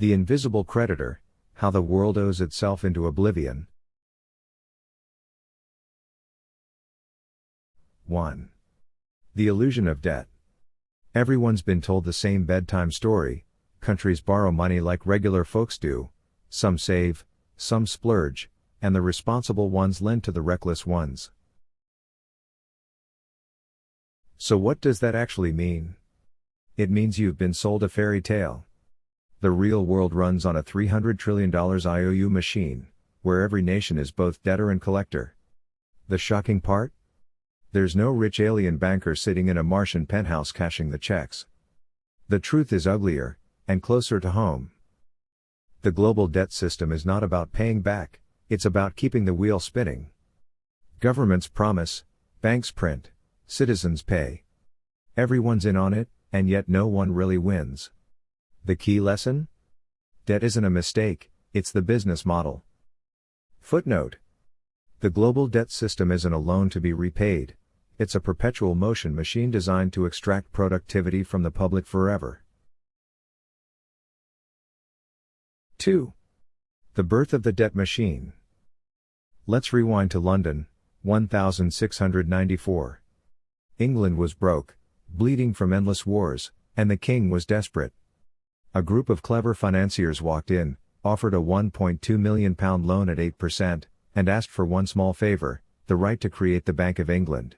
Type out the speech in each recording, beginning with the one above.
The invisible creditor, how the world owes itself into oblivion. 1. The illusion of debt. Everyone's been told the same bedtime story: countries borrow money like regular folks do, some save, some splurge, and the responsible ones lend to the reckless ones. So what does that actually mean? It means you've been sold a fairy tale. The real world runs on a $300 trillion IOU machine, where every nation is both debtor and collector. The shocking part? There's no rich alien banker sitting in a Martian penthouse cashing the checks. The truth is uglier, and closer to home. The global debt system is not about paying back, it's about keeping the wheel spinning. Governments promise, banks print, citizens pay. Everyone's in on it, and yet no one really wins. The key lesson? Debt isn't a mistake, it's the business model. Footnote. The global debt system isn't a loan to be repaid, it's a perpetual motion machine designed to extract productivity from the public forever. 2. The birth of the debt machine. Let's rewind to London, 1694. England was broke, bleeding from endless wars, and the king was desperate. A group of clever financiers walked in, offered a £1.2 million loan at 8%, and asked for one small favor: the right to create the Bank of England.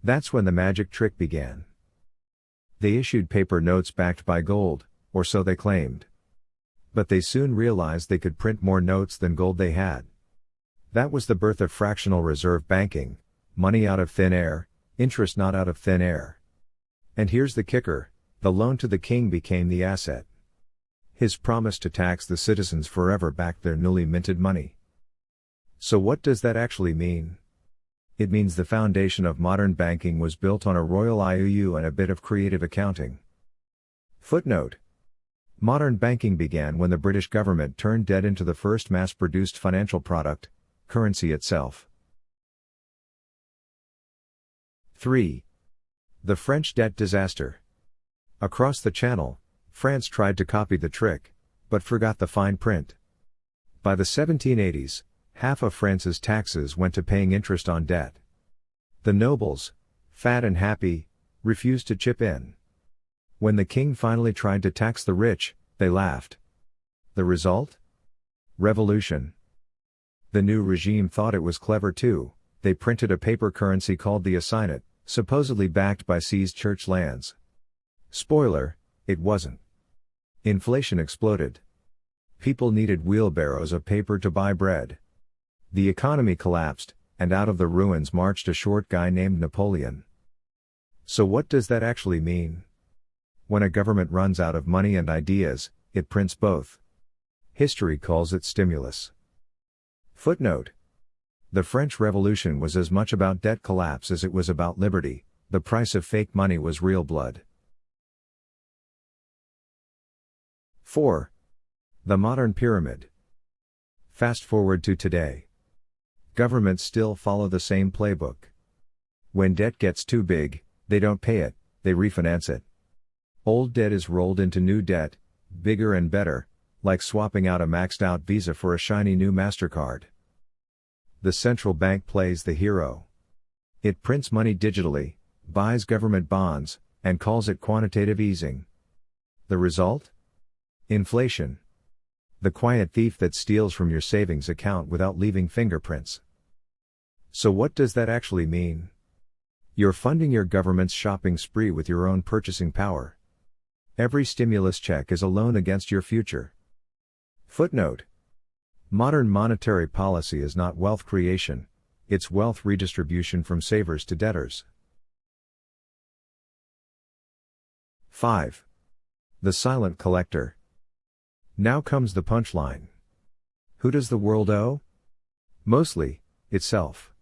That's when the magic trick began. They issued paper notes backed by gold, or so they claimed. But they soon realized they could print more notes than gold they had. That was the birth of fractional reserve banking: money out of thin air, interest not out of thin air. And here's the kicker: the loan to the king became the asset. His promise to tax the citizens forever backed their newly minted money. So what does that actually mean? It means the foundation of modern banking was built on a royal IOU and a bit of creative accounting. Footnote. Modern banking began when the British government turned debt into the first mass-produced financial product, currency itself. 3. The French debt disaster. Across the Channel, France tried to copy the trick, but forgot the fine print. By the 1780s, half of France's taxes went to paying interest on debt. The nobles, fat and happy, refused to chip in. When the king finally tried to tax the rich, they laughed. The result? Revolution. The new regime thought it was clever too. They printed a paper currency called the assignat, supposedly backed by seized church lands. Spoiler, it wasn't. Inflation exploded. People needed wheelbarrows of paper to buy bread. The economy collapsed, and out of the ruins marched a short guy named Napoleon. So what does that actually mean? When a government runs out of money and ideas, it prints both. History calls it stimulus. Footnote. The French Revolution was as much about debt collapse as it was about liberty. The price of fake money was real blood. 4. The modern pyramid. Fast forward to today. Governments still follow the same playbook. When debt gets too big, they don't pay it, they refinance it. Old debt is rolled into new debt, bigger and better, like swapping out a maxed out Visa for a shiny new MasterCard. The central bank plays the hero. It prints money digitally, buys government bonds, and calls it quantitative easing. The result? Inflation. The quiet thief that steals from your savings account without leaving fingerprints. So what does that actually mean? You're funding your government's shopping spree with your own purchasing power. Every stimulus check is a loan against your future. Footnote. Modern monetary policy is not wealth creation, it's wealth redistribution from savers to debtors. 5. The silent collector. Now comes the punchline. Who does the world owe? Mostly, itself.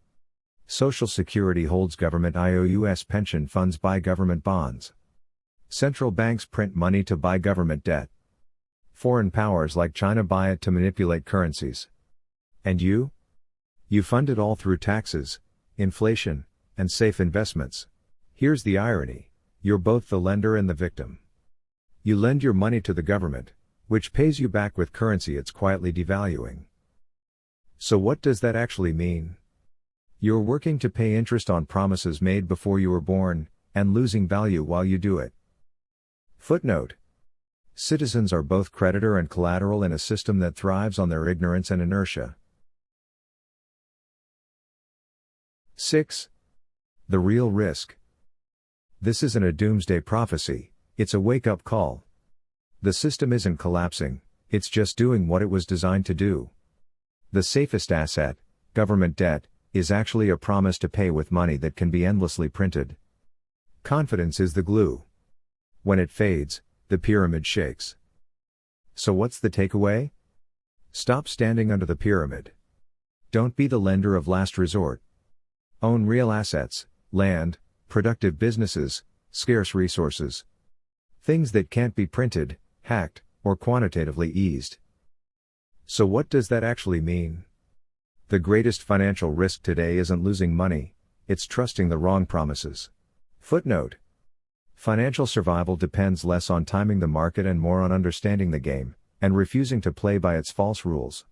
Social Security holds government IOUs, pension funds buy government bonds. Central banks print money to buy government debt. Foreign powers like China buy it to manipulate currencies. And you? You fund it all through taxes, inflation, and safe investments. Here's the irony: you're both the lender and the victim. You lend your money to the government, which pays you back with currency it's quietly devaluing. So what does that actually mean? You're working to pay interest on promises made before you were born, and losing value while you do it. Footnote. Citizens are both creditor and collateral in a system that thrives on their ignorance and inertia. 6. The real risk. This isn't a doomsday prophecy, it's a wake-up call. The system isn't collapsing, it's just doing what it was designed to do. The safest asset, government debt, is actually a promise to pay with money that can be endlessly printed. Confidence is the glue. When it fades, the pyramid shakes. So what's the takeaway? Stop standing under the pyramid. Don't be the lender of last resort. Own real assets, land, productive businesses, scarce resources. Things that can't be printed, hacked, or quantitatively eased. So what does that actually mean? The greatest financial risk today isn't losing money, it's trusting the wrong promises. Footnote. Financial survival depends less on timing the market and more on understanding the game, and refusing to play by its false rules.